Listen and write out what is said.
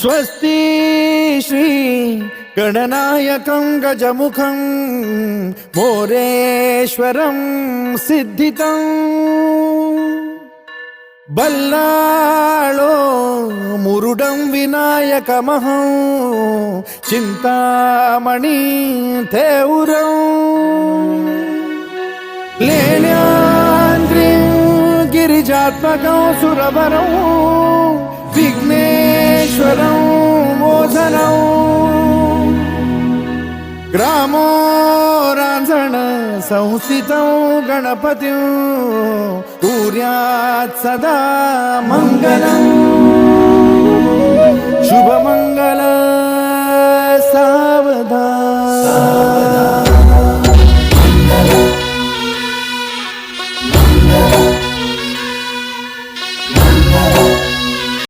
स्वस्ति श्री गणनायकं गजमुखं मोरेश्वरं सिद्धितं बल्लाळो मुरुडं विनायकमहं चिंतामणि थेउरं लेण्याद्रिं गिरिजात्मकं सुरवरं विघ्नेश्वरं मोचनं ग्रामो रांझण संस्थितं गणपतिं कुर्यात् सदा मंगलम्।